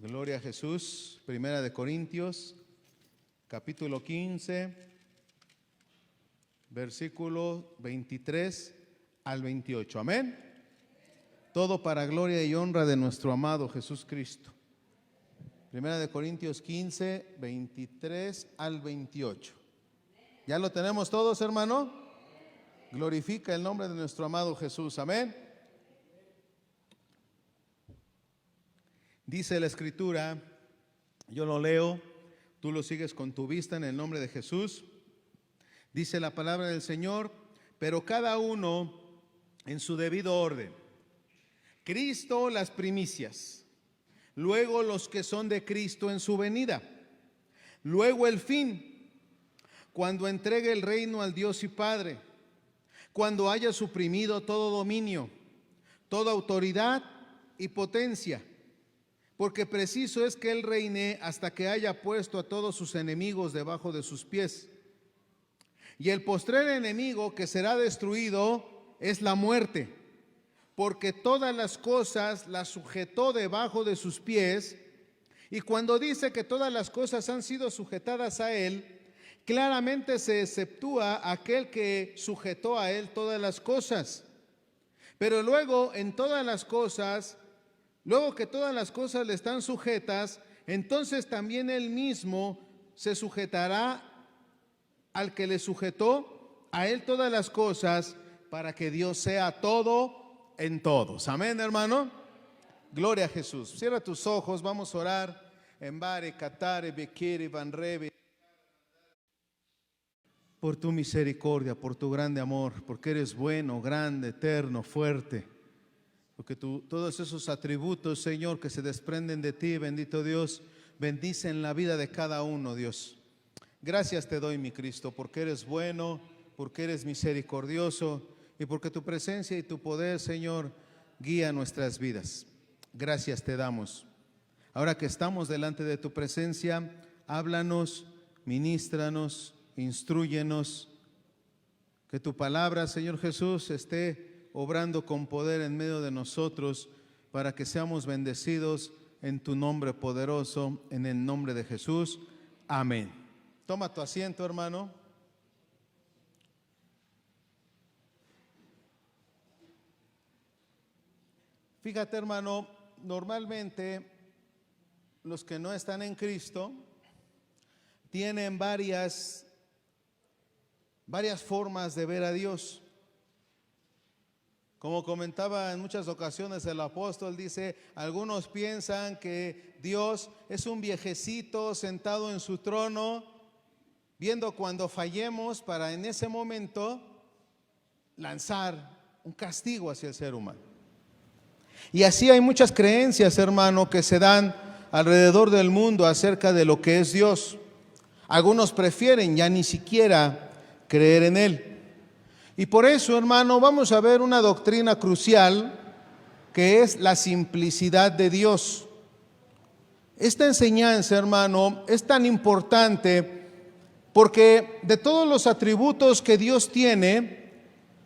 Gloria a Jesús. Primera de Corintios, capítulo 15, versículo 23 al 28. Amén. Todo para gloria y honra de nuestro amado Jesús Cristo. Primera de Corintios 15, 23 al 28. ¿Ya lo tenemos todos, hermano? Glorifica el nombre de nuestro amado Jesús. Amén. Dice la Escritura, yo lo leo, tú lo sigues con tu vista en el nombre de Jesús. Dice la palabra del Señor, pero cada uno en su debido orden. Cristo las primicias, luego los que son de Cristo en su venida, luego el fin, cuando entregue el reino al Dios y Padre, cuando haya suprimido todo dominio, toda autoridad y potencia, porque preciso es que Él reine hasta que haya puesto a todos sus enemigos debajo de sus pies. Y el postrer enemigo que será destruido es la muerte, porque todas las cosas las sujetó debajo de sus pies. Y cuando dice que todas las cosas han sido sujetadas a Él, claramente se exceptúa aquel que sujetó a Él todas las cosas. Pero luego en todas las cosas, luego que todas las cosas le están sujetas, entonces también Él mismo se sujetará al que le sujetó a Él todas las cosas, para que Dios sea todo en todos. Amén, hermano. Gloria a Jesús. Cierra tus ojos, vamos a orar. Embare, catare, bequere, vanrebe. Por tu misericordia, por tu grande amor, porque eres bueno, grande, eterno, fuerte. Porque todos esos atributos, Señor, que se desprenden de ti, bendito Dios, bendicen la vida de cada uno, Dios. Gracias te doy, mi Cristo, porque eres bueno, porque eres misericordioso y porque tu presencia y tu poder, Señor, guía nuestras vidas. Gracias te damos. Ahora que estamos delante de tu presencia, háblanos, ministranos, instrúyenos. Que tu palabra, Señor Jesús, esté obrando con poder en medio de nosotros, para que seamos bendecidos en tu nombre poderoso, en el nombre de Jesús. Amén. Toma tu asiento, hermano. Fíjate, hermano, normalmente los que no están en Cristo tienen varias formas de ver a Dios. Como comentaba en muchas ocasiones el apóstol, dice, algunos piensan que Dios es un viejecito sentado en su trono, viendo cuando fallemos para en ese momento lanzar un castigo hacia el ser humano. Y así hay muchas creencias, hermano, que se dan alrededor del mundo acerca de lo que es Dios. Algunos prefieren ya ni siquiera creer en Él. Y por eso, hermano, vamos a ver una doctrina crucial, que es la simplicidad de Dios. Esta enseñanza, hermano, es tan importante porque de todos los atributos que Dios tiene,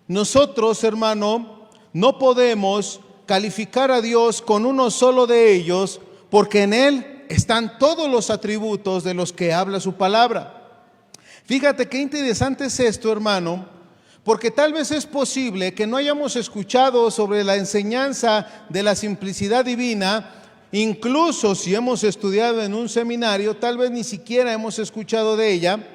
nosotros, hermano, no podemos calificar a Dios con uno solo de ellos, porque en Él están todos los atributos de los que habla su palabra. Fíjate qué interesante es esto, hermano, porque tal vez es posible que no hayamos escuchado sobre la enseñanza de la simplicidad divina. Incluso si hemos estudiado en un seminario, tal vez ni siquiera hemos escuchado de ella.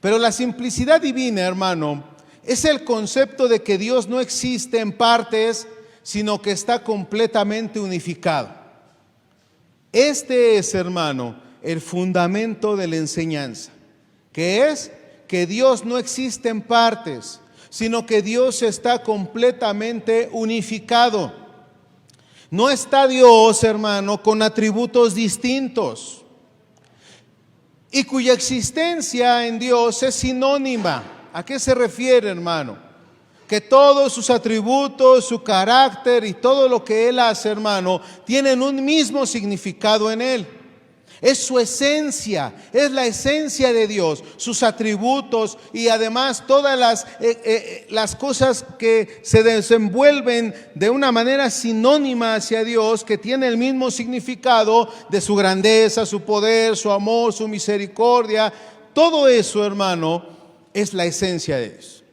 Pero la simplicidad divina, hermano, es el concepto de que Dios no existe en partes, sino que está completamente unificado. Este es, hermano, el fundamento de la enseñanza, que es que Dios no existe en partes, sino que Dios está completamente unificado. No está Dios, hermano, con atributos distintos, y cuya existencia en Dios es sinónima. ¿A qué se refiere, hermano? Que todos sus atributos, su carácter y todo lo que Él hace, hermano, tienen un mismo significado en Él. Es su esencia, es la esencia de Dios, sus atributos y además todas las cosas que se desenvuelven de una manera sinónima hacia Dios, que tiene el mismo significado de su grandeza, su poder, su amor, su misericordia. Todo eso, hermano, es la esencia de Dios.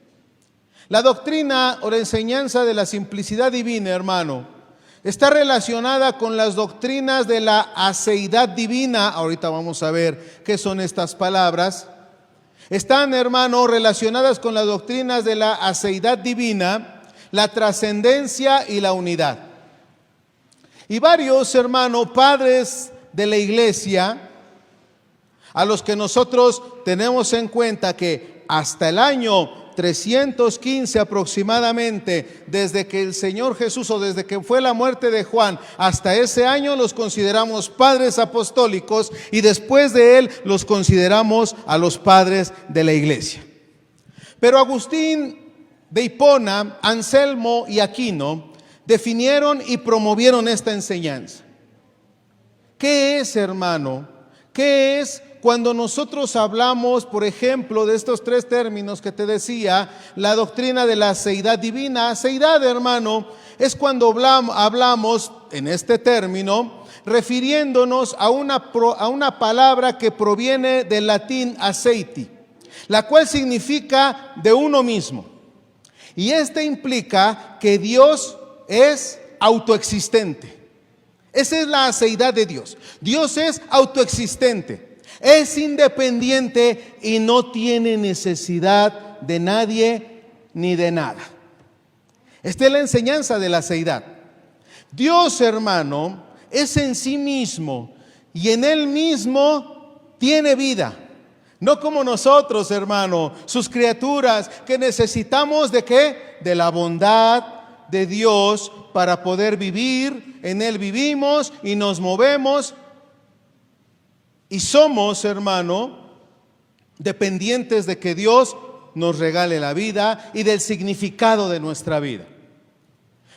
La doctrina o la enseñanza de la simplicidad divina, hermano, está relacionada con las doctrinas de la aceidad divina. Ahorita vamos a ver qué son estas palabras. Están, hermano, relacionadas con las doctrinas de la aceidad divina, la trascendencia y la unidad. Y varios, hermano, padres de la iglesia, a los que nosotros tenemos en cuenta que hasta el año 315 aproximadamente, desde que el Señor Jesús o desde que fue la muerte de Juan hasta ese año, los consideramos padres apostólicos, y después de él los consideramos a los padres de la iglesia. Pero Agustín de Hipona, Anselmo y Aquino definieron y promovieron esta enseñanza. ¿Qué es, hermano? ¿Qué es cuando nosotros hablamos, por ejemplo, de estos tres términos que te decía, la doctrina de la aceidad divina? Aceidad, hermano, es cuando hablamos en este término, refiriéndonos a una palabra que proviene del latín aceiti, la cual significa de uno mismo. Y este implica que Dios es autoexistente. Esa es la aceidad de Dios. Dios es autoexistente, es independiente y no tiene necesidad de nadie ni de nada. Esta es la enseñanza de la aceidad. Dios, hermano, es en sí mismo y en Él mismo tiene vida. No como nosotros, hermano, sus criaturas, que necesitamos ¿de qué? De la bondad de Dios para poder vivir. En Él vivimos y nos movemos y somos, hermano, dependientes de que Dios nos regale la vida y del significado de nuestra vida.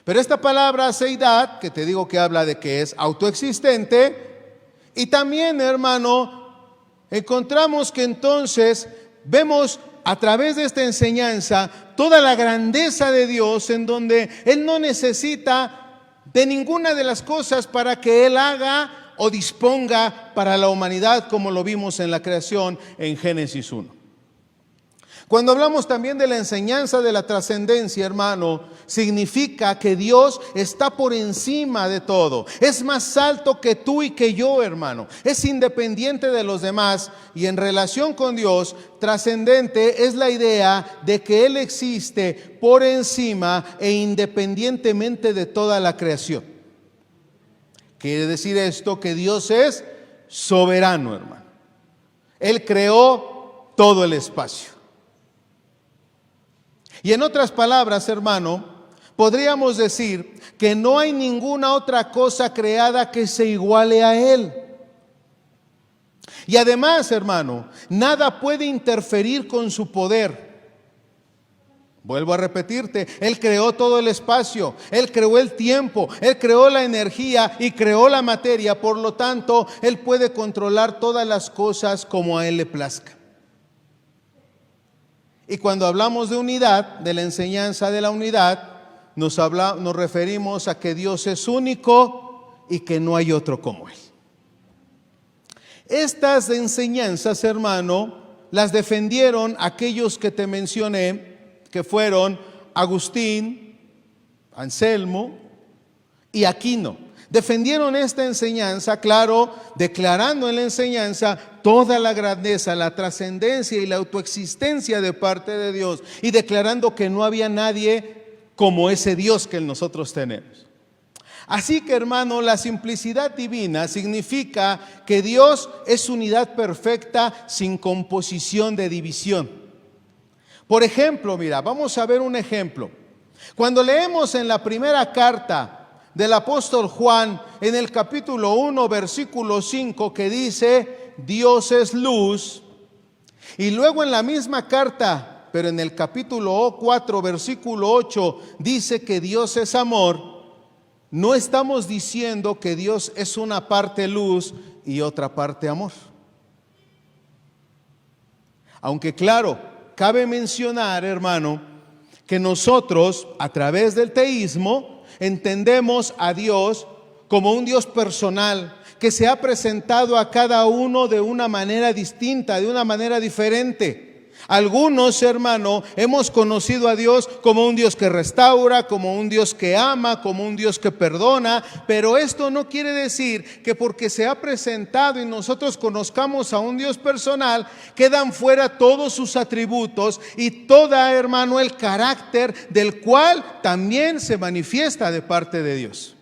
Pero esta palabra aceidad, que te digo que habla de que es autoexistente, y también, hermano, encontramos que entonces vemos a través de esta enseñanza toda la grandeza de Dios, en donde Él no necesita de ninguna de las cosas para que Él haga o disponga para la humanidad, como lo vimos en la creación en Génesis 1. Cuando hablamos también de la enseñanza de la trascendencia, hermano, significa que Dios está por encima de todo. Es más alto que tú y que yo, hermano. Es independiente de los demás. Y en relación con Dios, trascendente es la idea de que Él existe por encima e independientemente de toda la creación. Quiere decir esto que Dios es soberano, hermano. Él creó todo el espacio. Y en otras palabras, hermano, podríamos decir que no hay ninguna otra cosa creada que se iguale a Él. Y además, hermano, nada puede interferir con su poder. Vuelvo a repetirte, Él creó todo el espacio, Él creó el tiempo, Él creó la energía y creó la materia. Por lo tanto, Él puede controlar todas las cosas como a Él le plazca. Y cuando hablamos de unidad, de la enseñanza de la unidad, nos referimos a que Dios es único y que no hay otro como Él. Estas enseñanzas, hermano, las defendieron aquellos que te mencioné, que fueron Agustín, Anselmo y Aquino. Defendieron esta enseñanza, claro, declarando en la enseñanza toda la grandeza, la trascendencia y la autoexistencia de parte de Dios, y declarando que no había nadie como ese Dios que nosotros tenemos. Así que, hermano, la simplicidad divina significa que Dios es unidad perfecta sin composición de división. Por ejemplo, mira, vamos a ver un ejemplo. Cuando leemos en la primera carta del apóstol Juan, en el capítulo 1, versículo 5, que dice, Dios es luz, y luego en la misma carta, pero en el capítulo 4, versículo 8, dice que Dios es amor, no estamos diciendo que Dios es una parte luz y otra parte amor. Aunque claro, cabe mencionar, hermano, que nosotros a través del teísmo entendemos a Dios como un Dios personal, que se ha presentado a cada uno de una manera distinta, de una manera diferente. Algunos, hermano, hemos conocido a Dios como un Dios que restaura, como un Dios que ama, como un Dios que perdona, pero esto no quiere decir que porque se ha presentado y nosotros conozcamos a un Dios personal, quedan fuera todos sus atributos y toda, hermano, el carácter del cual también se manifiesta de parte de Dios.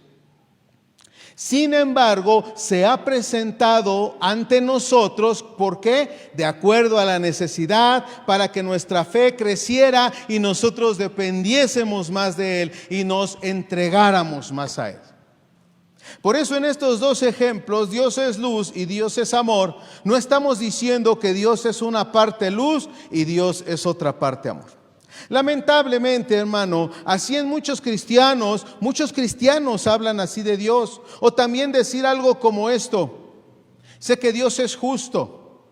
Sin embargo, se ha presentado ante nosotros, ¿por qué? De acuerdo a la necesidad, para que nuestra fe creciera y nosotros dependiésemos más de Él y nos entregáramos más a Él. Por eso en estos dos ejemplos, Dios es luz y Dios es amor, no estamos diciendo que Dios es una parte luz y Dios es otra parte amor. Lamentablemente, hermano, así en muchos cristianos hablan así de Dios. O también decir algo como esto: sé que Dios es justo,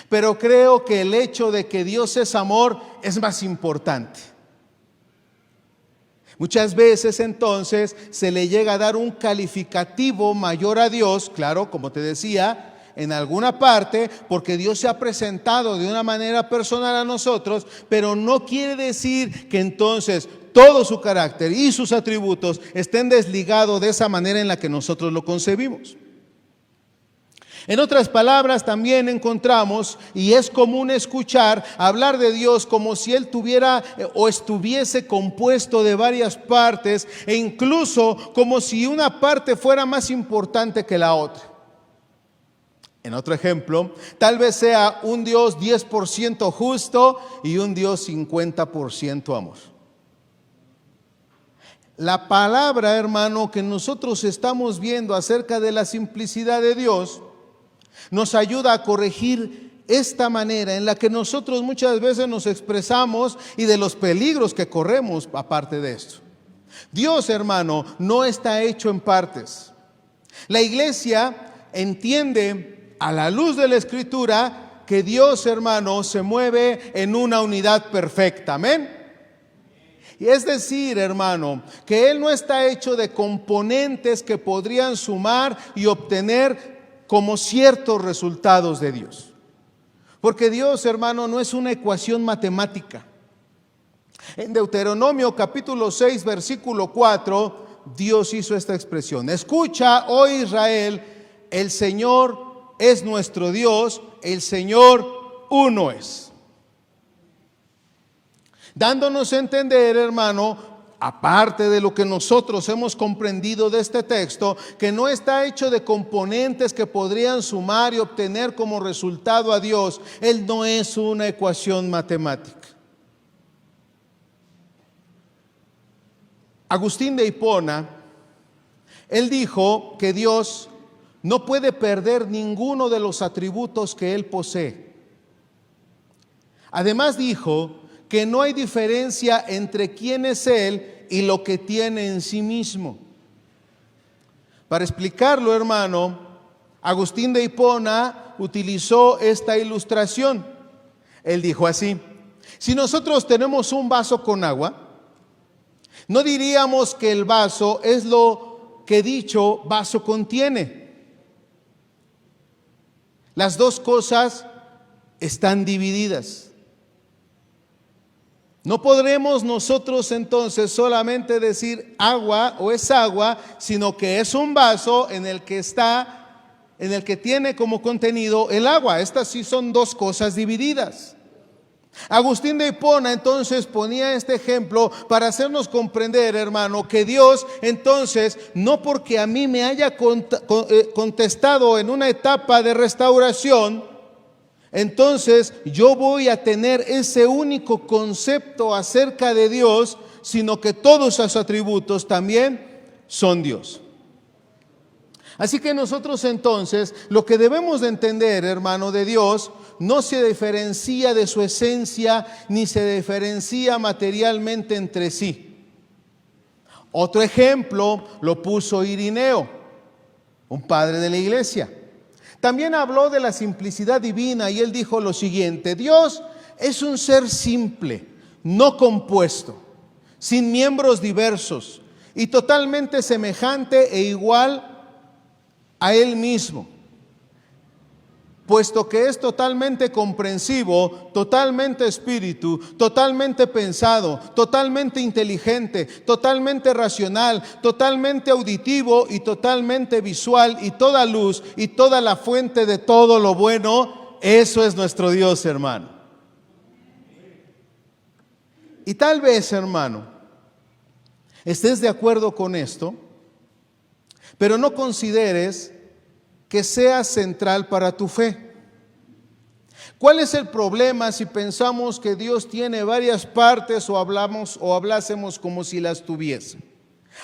pero creo que el hecho de que Dios es amor es más importante. Muchas veces entonces se le llega a dar un calificativo mayor a Dios, claro, como te decía, en alguna parte, porque Dios se ha presentado de una manera personal a nosotros, pero no quiere decir que entonces todo su carácter y sus atributos estén desligados de esa manera en la que nosotros lo concebimos. En otras palabras, también encontramos, y es común escuchar hablar de Dios como si Él tuviera o estuviese compuesto de varias partes, e incluso como si una parte fuera más importante que la otra. En otro ejemplo, tal vez sea un Dios 10% justo y un Dios 50% amor. La palabra, hermano, que nosotros estamos viendo acerca de la simplicidad de Dios, nos ayuda a corregir esta manera en la que nosotros muchas veces nos expresamos y de los peligros que corremos aparte de esto. Dios, hermano, no está hecho en partes. La iglesia entiende a la luz de la Escritura que Dios, hermano, se mueve en una unidad perfecta. Amén. Y es decir, hermano, que Él no está hecho de componentes que podrían sumar y obtener como ciertos resultados de Dios. Porque Dios, hermano, no es una ecuación matemática. En Deuteronomio capítulo 6, versículo 4, Dios hizo esta expresión: escucha, oh Israel, el Señor es nuestro Dios, el Señor uno es. Dándonos a entender, hermano, aparte de lo que nosotros hemos comprendido de este texto, que no está hecho de componentes que podrían sumar y obtener como resultado a Dios. Él no es una ecuación matemática. Agustín de Hipona, él dijo que Dios no puede perder ninguno de los atributos que Él posee. Además dijo que no hay diferencia entre quién es Él y lo que tiene en sí mismo. Para explicarlo, hermano, Agustín de Hipona utilizó esta ilustración. Él dijo así: si nosotros tenemos un vaso con agua, no diríamos que el vaso es lo que dicho vaso contiene. Las dos cosas están divididas. No podremos nosotros entonces solamente decir agua o es agua, sino que es un vaso en el que tiene como contenido el agua. Estas sí son dos cosas divididas. Agustín de Hipona entonces ponía este ejemplo para hacernos comprender, hermano, que Dios entonces, no porque a mí me haya contestado en una etapa de restauración, entonces yo voy a tener ese único concepto acerca de Dios, sino que todos sus atributos también son Dios. Así que nosotros entonces lo que debemos de entender, hermano, de Dios no se diferencia de su esencia ni se diferencia materialmente entre sí. Otro ejemplo lo puso Irineo, un padre de la iglesia. También habló de la simplicidad divina y él dijo lo siguiente: Dios es un ser simple, no compuesto, sin miembros diversos y totalmente semejante e igual a él mismo, puesto que es totalmente comprensivo, totalmente espíritu, totalmente pensado, totalmente inteligente, totalmente racional, totalmente auditivo y totalmente visual, y toda luz y toda la fuente de todo lo bueno. Eso es nuestro Dios, hermano. Y tal vez, hermano, estés de acuerdo con esto, pero no consideres que sea central para tu fe. ¿Cuál es el problema si pensamos que Dios tiene varias partes o hablásemos como si las tuviese?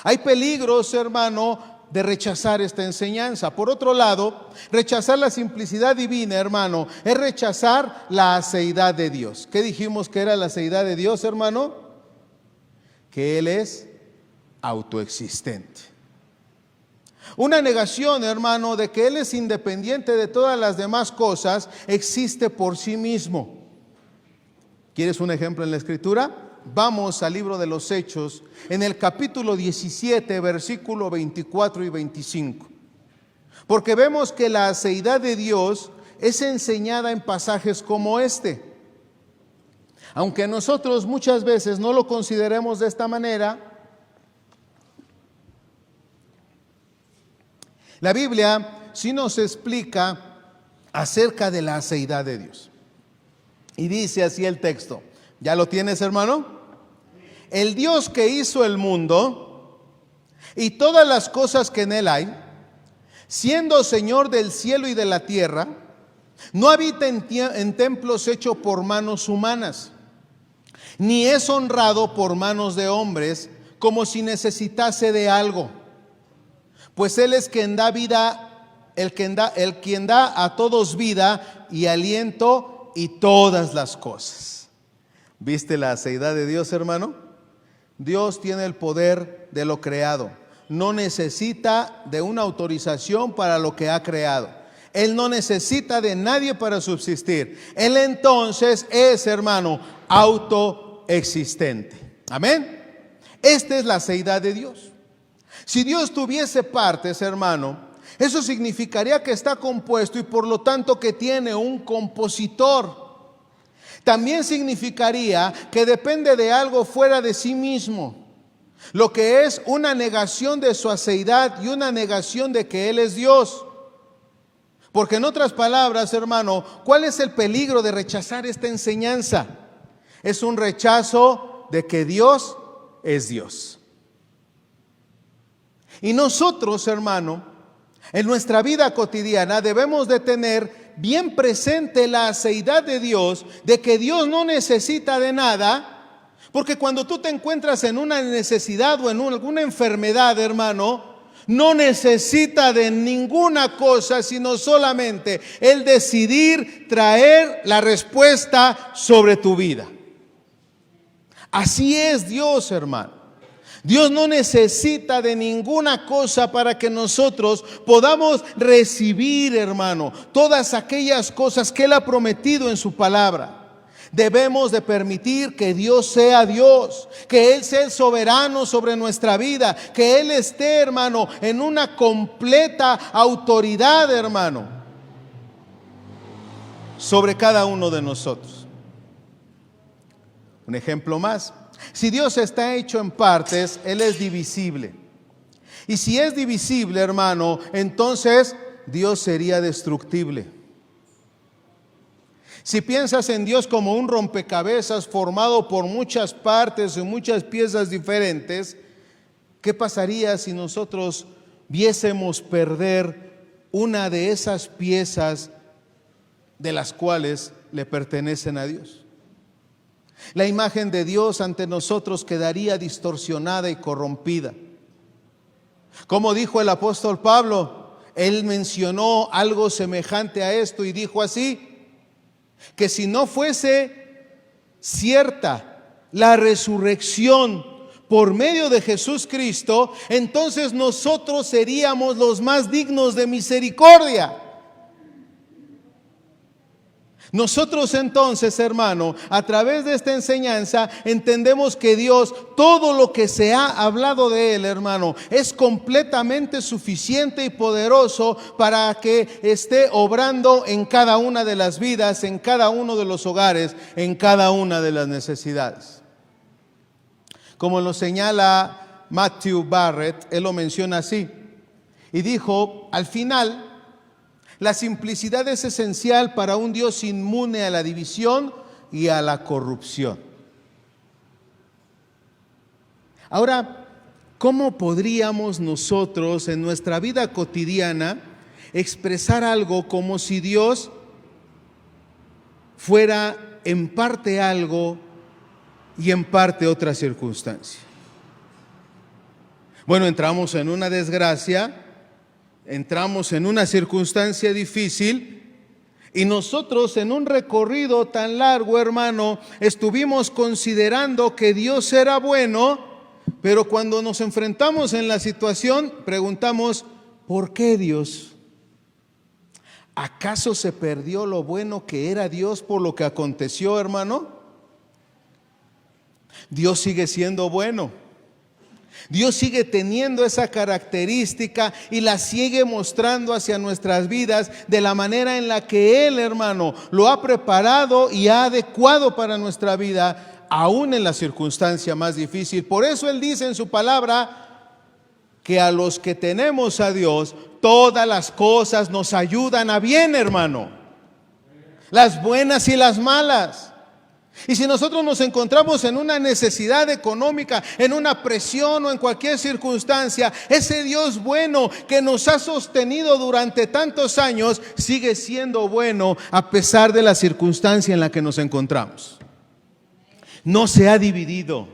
Hay peligros, hermano, de rechazar esta enseñanza. Por otro lado, rechazar la simplicidad divina, hermano, es rechazar la aseidad de Dios. ¿Qué dijimos que era la aseidad de Dios, hermano? Que Él es autoexistente. Una negación, hermano, de que Él es independiente de todas las demás cosas, existe por sí mismo. ¿Quieres un ejemplo en la Escritura? Vamos al libro de los Hechos, en el capítulo 17, versículo 24 y 25. Porque vemos que la aseidad de Dios es enseñada en pasajes como este. Aunque nosotros muchas veces no lo consideremos de esta manera, la Biblia sí nos explica acerca de la aseidad de Dios. Y dice así el texto. ¿Ya lo tienes, hermano? El Dios que hizo el mundo y todas las cosas que en él hay, siendo Señor del cielo y de la tierra, no habita en templos hechos por manos humanas, ni es honrado por manos de hombres, como si necesitase de algo. Pues Él es quien da vida, quien da a todos vida y aliento y todas las cosas. ¿Viste la aseidad de Dios, hermano? Dios tiene el poder de lo creado. No necesita de una autorización para lo que ha creado. Él no necesita de nadie para subsistir. Él entonces es, hermano, autoexistente. Amén. Esta es la aseidad de Dios. Si Dios tuviese partes, hermano, eso significaría que está compuesto y por lo tanto que tiene un compositor. También significaría que depende de algo fuera de sí mismo, lo que es una negación de su aseidad y una negación de que Él es Dios. Porque en otras palabras, hermano, ¿cuál es el peligro de rechazar esta enseñanza? Es un rechazo de que Dios es Dios. Y nosotros, hermano, en nuestra vida cotidiana debemos de tener bien presente la aseidad de Dios, de que Dios no necesita de nada, porque cuando tú te encuentras en una necesidad o en alguna enfermedad, hermano, no necesita de ninguna cosa, sino solamente el decidir traer la respuesta sobre tu vida. Así es Dios, hermano. Dios no necesita de ninguna cosa para que nosotros podamos recibir, hermano, todas aquellas cosas que Él ha prometido en su palabra. Debemos de permitir que Dios sea Dios, que Él sea el soberano sobre nuestra vida, que Él esté, hermano, en una completa autoridad, hermano, sobre cada uno de nosotros. Un ejemplo más. Si Dios está hecho en partes, Él es divisible. Y si es divisible, hermano, entonces Dios sería destructible. Si piensas en Dios como un rompecabezas formado por muchas partes y muchas piezas diferentes, ¿qué pasaría si nosotros viésemos perder una de esas piezas de las cuales le pertenecen a Dios? La imagen de Dios ante nosotros quedaría distorsionada y corrompida. Como dijo el apóstol Pablo, él mencionó algo semejante a esto y dijo así, que si no fuese cierta la resurrección por medio de Jesús Cristo, entonces nosotros seríamos los más dignos de misericordia. Nosotros entonces, hermano, a través de esta enseñanza entendemos que Dios, todo lo que se ha hablado de Él, hermano, es completamente suficiente y poderoso para que esté obrando en cada una de las vidas, en cada uno de los hogares, en cada una de las necesidades. Como lo señala Matthew Barrett, él lo menciona así, y dijo, al final, la simplicidad es esencial para un Dios inmune a la división y a la corrupción. Ahora, ¿cómo podríamos nosotros en nuestra vida cotidiana expresar algo como si Dios fuera en parte algo y en parte otra circunstancia? Bueno, entramos en una desgracia, entramos en una circunstancia difícil y nosotros en un recorrido tan largo, hermano, estuvimos considerando que Dios era bueno, pero cuando nos enfrentamos en la situación, preguntamos, ¿por qué Dios? ¿Acaso se perdió lo bueno que era Dios por lo que aconteció, hermano? Dios sigue siendo bueno. Dios sigue teniendo esa característica y la sigue mostrando hacia nuestras vidas de la manera en la que Él, hermano, lo ha preparado y ha adecuado para nuestra vida, aún en la circunstancia más difícil. Por eso Él dice en su palabra que a los que tenemos a Dios, todas las cosas nos ayudan a bien, hermano. Las buenas y las malas. Y si nosotros nos encontramos en una necesidad económica, en una presión o en cualquier circunstancia, ese Dios bueno que nos ha sostenido durante tantos años sigue siendo bueno a pesar de la circunstancia en la que nos encontramos. No se ha dividido,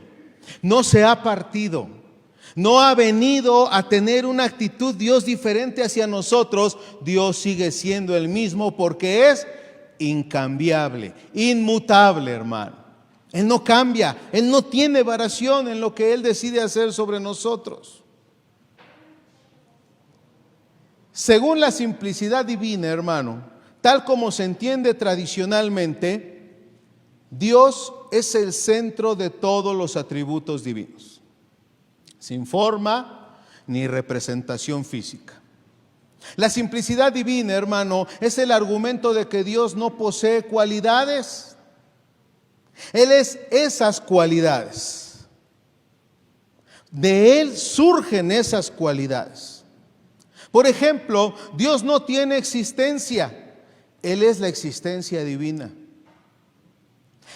no se ha partido, no ha venido a tener una actitud Dios diferente hacia nosotros. Dios sigue siendo el mismo porque es incambiable, inmutable, hermano. Él no cambia, Él no tiene variación en lo que Él decide hacer sobre nosotros. Según la simplicidad divina, hermano, tal como se entiende tradicionalmente, Dios es el centro de todos los atributos divinos, sin forma ni representación física. La simplicidad divina, hermano, es el argumento de que Dios no posee cualidades. Él es esas cualidades. De Él surgen esas cualidades. Por ejemplo, Dios no tiene existencia. Él es la existencia divina.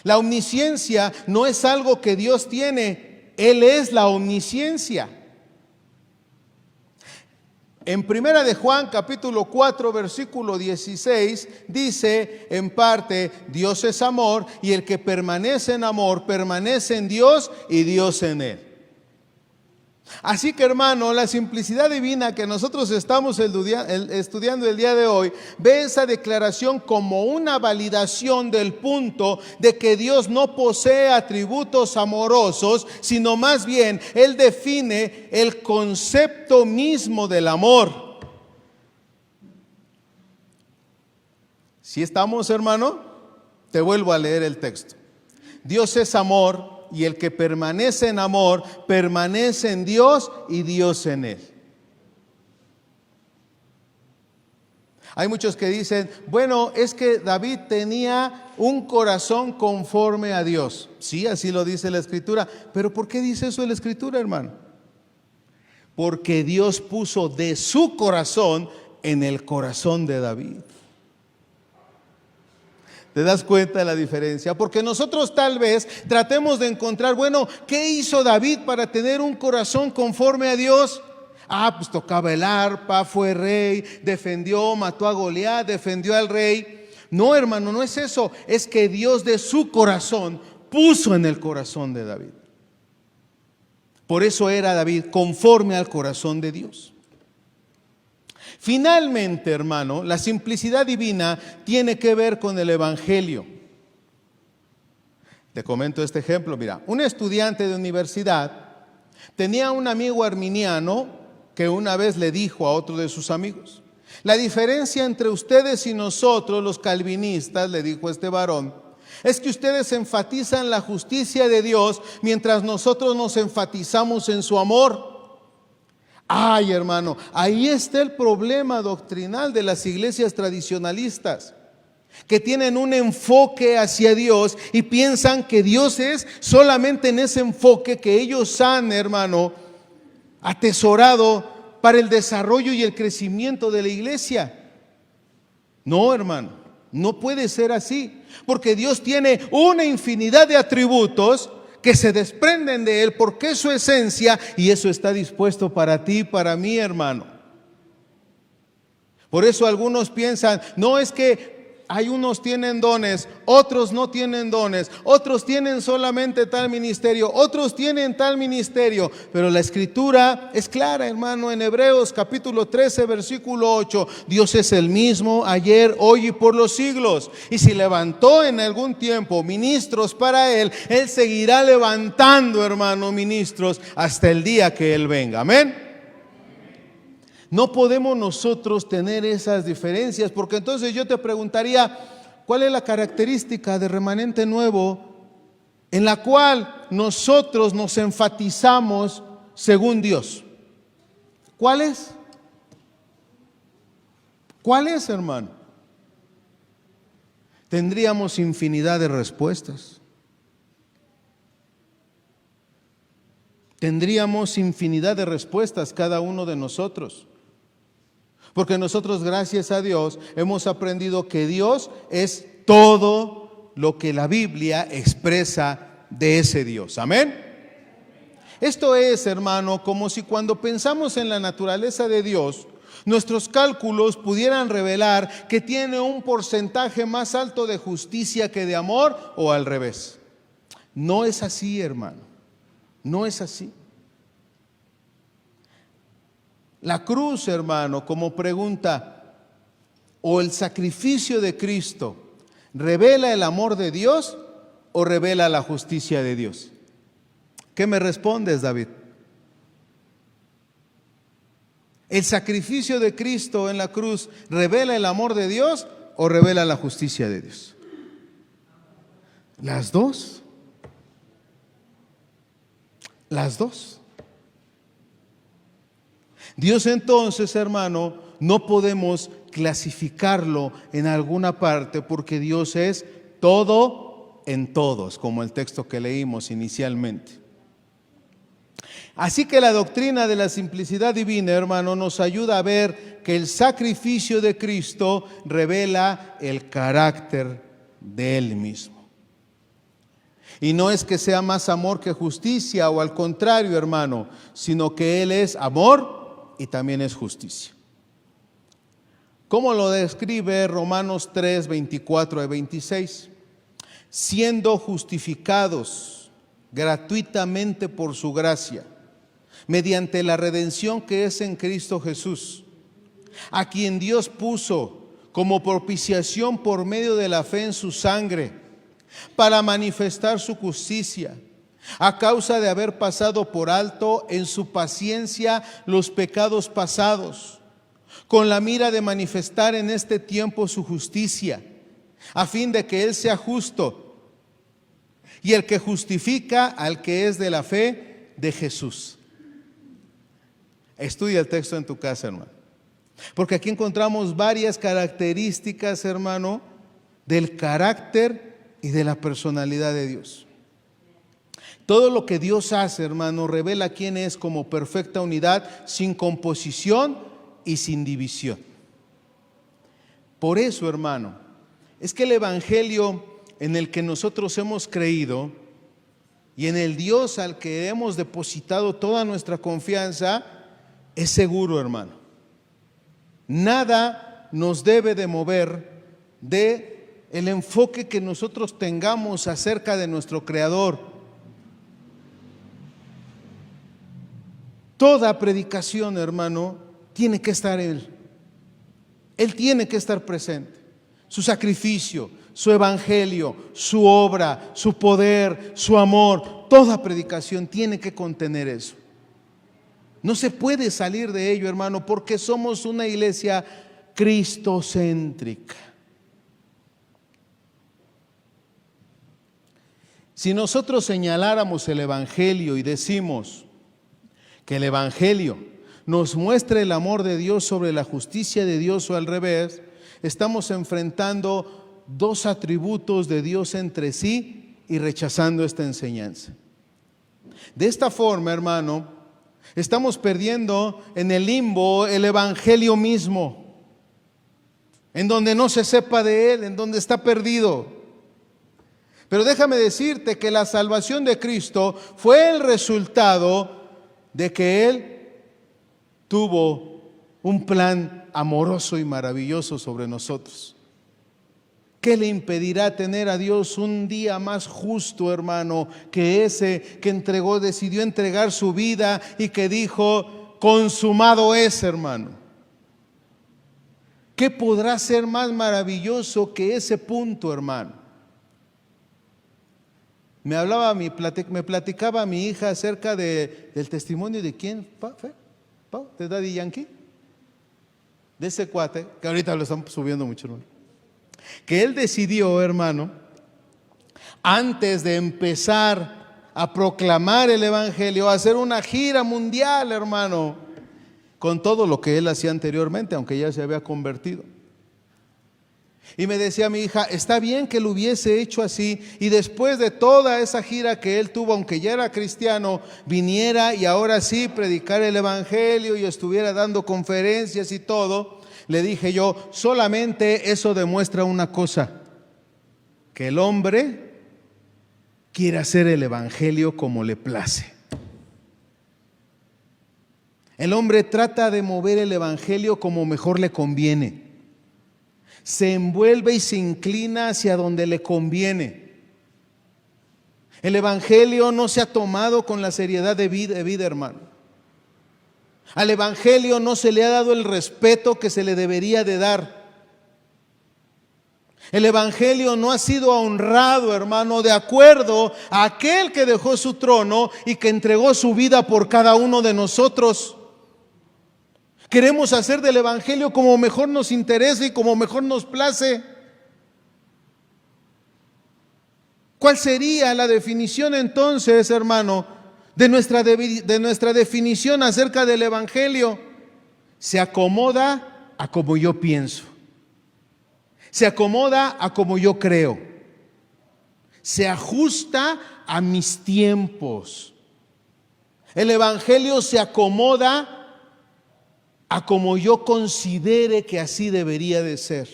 La omnisciencia no es algo que Dios tiene. Él es la omnisciencia. En primera de Juan capítulo 4 versículo 16 dice en parte, Dios es amor y el que permanece en amor permanece en Dios y Dios en él. Así que, hermano, la simplicidad divina que nosotros estamos estudiando el día de hoy, ve esa declaración como una validación del punto de que Dios no posee atributos amorosos, sino más bien Él define el concepto mismo del amor. ¿Sí estamos, hermano? Te vuelvo a leer el texto. Dios es amor. Y el que permanece en amor, permanece en Dios y Dios en él. Hay muchos que dicen, bueno, es que David tenía un corazón conforme a Dios. Sí, así lo dice la Escritura. Pero ¿por qué dice eso la Escritura, hermano? Porque Dios puso de su corazón en el corazón de David. ¿Te das cuenta de la diferencia? Porque nosotros tal vez tratemos de encontrar, bueno, ¿qué hizo David para tener un corazón conforme a Dios? Pues tocaba el arpa, fue rey, defendió, mató a Goliat, defendió al rey. No, hermano, no es eso. Es que Dios de su corazón puso en el corazón de David. Por eso era David conforme al corazón de Dios. Finalmente, hermano, la simplicidad divina tiene que ver con el Evangelio. Te comento este ejemplo. Mira, un estudiante de universidad tenía un amigo arminiano que una vez le dijo a otro de sus amigos: La diferencia entre ustedes y nosotros, los calvinistas, le dijo este varón, es que ustedes enfatizan la justicia de Dios mientras nosotros nos enfatizamos en su amor. Ay, hermano, ahí está el problema doctrinal de las iglesias tradicionalistas, que tienen un enfoque hacia Dios y piensan que Dios es solamente en ese enfoque que ellos han, hermano, atesorado para el desarrollo y el crecimiento de la iglesia. No, hermano, no puede ser así, porque Dios tiene una infinidad de atributos que se desprenden de Él porque es su esencia, y eso está dispuesto para ti y para mí, hermano. Por eso algunos piensan, no, es que hay unos tienen dones, otros no tienen dones, otros tienen solamente tal ministerio, otros tienen tal ministerio. Pero la escritura es clara, hermano, en Hebreos capítulo 13, versículo 8. Dios es el mismo ayer, hoy y por los siglos. Y si levantó en algún tiempo ministros para Él, Él seguirá levantando, hermano, ministros hasta el día que Él venga. Amén. No podemos nosotros tener esas diferencias, porque entonces yo te preguntaría, ¿cuál es la característica de Remanente Nuevo en la cual nosotros nos enfatizamos según Dios? ¿Cuál es? ¿Cuál es, hermano? Tendríamos infinidad de respuestas. Tendríamos infinidad de respuestas cada uno de nosotros. Porque nosotros, gracias a Dios, hemos aprendido que Dios es todo lo que la Biblia expresa de ese Dios. Amén. Esto es, hermano, como si cuando pensamos en la naturaleza de Dios, nuestros cálculos pudieran revelar que tiene un porcentaje más alto de justicia que de amor, o al revés. No es así, hermano. No es así. La cruz, hermano, como pregunta, o el sacrificio de Cristo, ¿revela el amor de Dios o revela la justicia de Dios? ¿Qué me respondes, David? ¿El sacrificio de Cristo en la cruz revela el amor de Dios o revela la justicia de Dios? Las dos. Las dos. Dios entonces, hermano, no podemos clasificarlo en alguna parte, porque Dios es todo en todos, como el texto que leímos inicialmente. Así que la doctrina de la simplicidad divina, hermano, nos ayuda a ver que el sacrificio de Cristo revela el carácter de Él mismo. Y no es que sea más amor que justicia, o al contrario, hermano, sino que Él es amor y también es justicia. ¿Cómo lo describe Romanos 3, 24 y 26? Siendo justificados gratuitamente por su gracia, mediante la redención que es en Cristo Jesús, a quien Dios puso como propiciación por medio de la fe en su sangre, para manifestar su justicia, a causa de haber pasado por alto en su paciencia los pecados pasados, con la mira de manifestar en este tiempo su justicia, a fin de que Él sea justo y el que justifica al que es de la fe de Jesús. Estudia el texto en tu casa, hermano, porque aquí encontramos varias características, hermano, del carácter y de la personalidad de Dios. Todo lo que Dios hace, hermano, revela quién es como perfecta unidad, sin composición y sin división. Por eso, hermano, es que el evangelio en el que nosotros hemos creído y en el Dios al que hemos depositado toda nuestra confianza es seguro, hermano. Nada nos debe de mover de el enfoque que nosotros tengamos acerca de nuestro Creador. Toda predicación, hermano, tiene que estar Él. Él tiene que estar presente. Su sacrificio, su evangelio, su obra, su poder, su amor, toda predicación tiene que contener eso. No se puede salir de ello, hermano, porque somos una iglesia cristocéntrica. Si nosotros señaláramos el Evangelio y decimos que el Evangelio nos muestra el amor de Dios sobre la justicia de Dios o al revés, estamos enfrentando dos atributos de Dios entre sí y rechazando esta enseñanza. De esta forma, hermano, estamos perdiendo en el limbo el Evangelio mismo, en donde no se sepa de Él, en donde está perdido. Pero déjame decirte que la salvación de Cristo fue el resultado de que Él tuvo un plan amoroso y maravilloso sobre nosotros. ¿Qué le impedirá tener a Dios un día más justo, hermano, que ese que decidió entregar su vida y que dijo, consumado es, hermano? ¿Qué podrá ser más maravilloso que ese punto, hermano? Me platicaba mi hija acerca del testimonio de quién fue, de Daddy Yankee, de ese cuate, que ahorita lo están subiendo mucho, hermano, que él decidió, hermano, antes de empezar a proclamar el Evangelio, a hacer una gira mundial, hermano, con todo lo que él hacía anteriormente, aunque ya se había convertido. Y me decía mi hija, está bien que lo hubiese hecho así, y después de toda esa gira que él tuvo, aunque ya era cristiano, viniera y ahora sí predicar el Evangelio y estuviera dando conferencias y todo. Le dije yo, solamente eso demuestra una cosa, que el hombre quiere hacer el Evangelio como le place. El hombre trata de mover el Evangelio como mejor le conviene. Se envuelve y se inclina hacia donde le conviene. El Evangelio no se ha tomado con la seriedad de vida, hermano. Al Evangelio no se le ha dado el respeto que se le debería de dar. El Evangelio no ha sido honrado, hermano, de acuerdo a aquel que dejó su trono y que entregó su vida por cada uno de nosotros. Queremos hacer del Evangelio como mejor nos interesa y como mejor nos place. ¿Cuál sería la definición entonces, hermano, de nuestra definición acerca del Evangelio? Se acomoda a como yo pienso. Se acomoda a como yo creo. Se ajusta a mis tiempos. El Evangelio se acomoda a como yo considere que así debería de ser.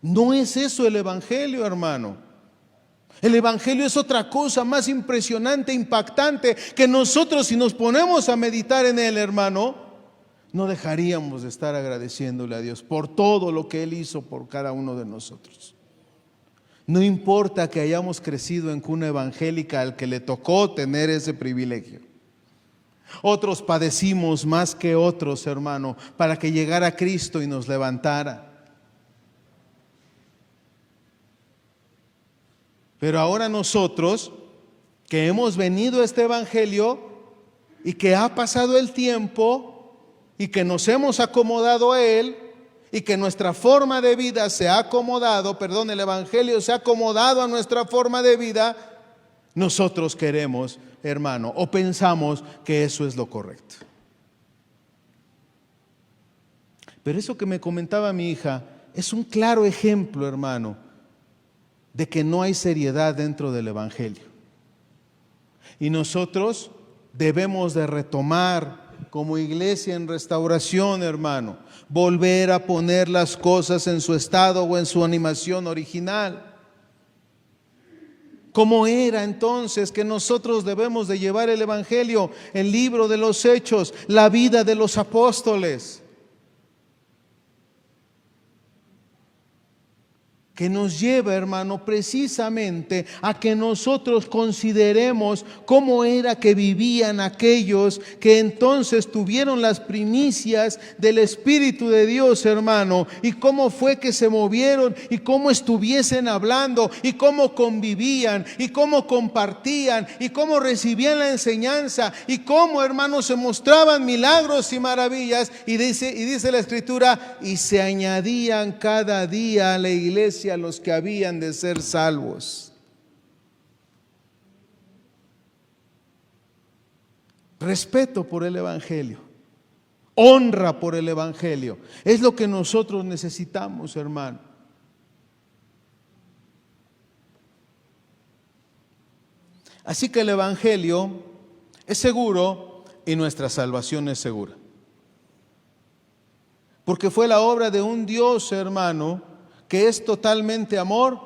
No es eso el Evangelio, hermano. El Evangelio es otra cosa más impresionante, impactante, que nosotros, si nos ponemos a meditar en él, hermano, no dejaríamos de estar agradeciéndole a Dios por todo lo que Él hizo por cada uno de nosotros. No importa que hayamos crecido en cuna evangélica al que le tocó tener ese privilegio. Otros padecimos más que otros, hermano, para que llegara Cristo y nos levantara. Pero ahora nosotros, que hemos venido a este Evangelio y que ha pasado el tiempo y que nos hemos acomodado a él y que nuestra forma de vida se ha acomodado, el Evangelio se ha acomodado a nuestra forma de vida, nosotros queremos, hermano, o pensamos que eso es lo correcto. Pero eso que me comentaba mi hija es un claro ejemplo, hermano, de que no hay seriedad dentro del Evangelio. Y nosotros debemos de retomar como iglesia en restauración, hermano, volver a poner las cosas en su estado o en su animación original. ¿Cómo era entonces que nosotros debemos de llevar el Evangelio? El libro de los Hechos, la vida de los apóstoles. que nos lleva, hermano, precisamente a que nosotros consideremos cómo era que vivían aquellos que entonces tuvieron las primicias del Espíritu de Dios, hermano, y cómo fue que se movieron y cómo estuviesen hablando y cómo convivían y cómo compartían y cómo recibían la enseñanza y cómo, hermano, se mostraban milagros y maravillas. Y dice la Escritura, y se añadían cada día a la iglesia a los que habían de ser salvos. Respeto por el Evangelio, honra por el Evangelio, es lo que nosotros necesitamos, hermano. Así que el Evangelio es seguro y nuestra salvación es segura, porque fue la obra de un Dios, hermano, que es totalmente amor,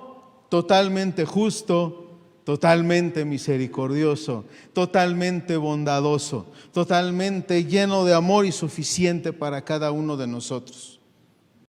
totalmente justo, totalmente misericordioso, totalmente bondadoso, totalmente lleno de amor y suficiente para cada uno de nosotros.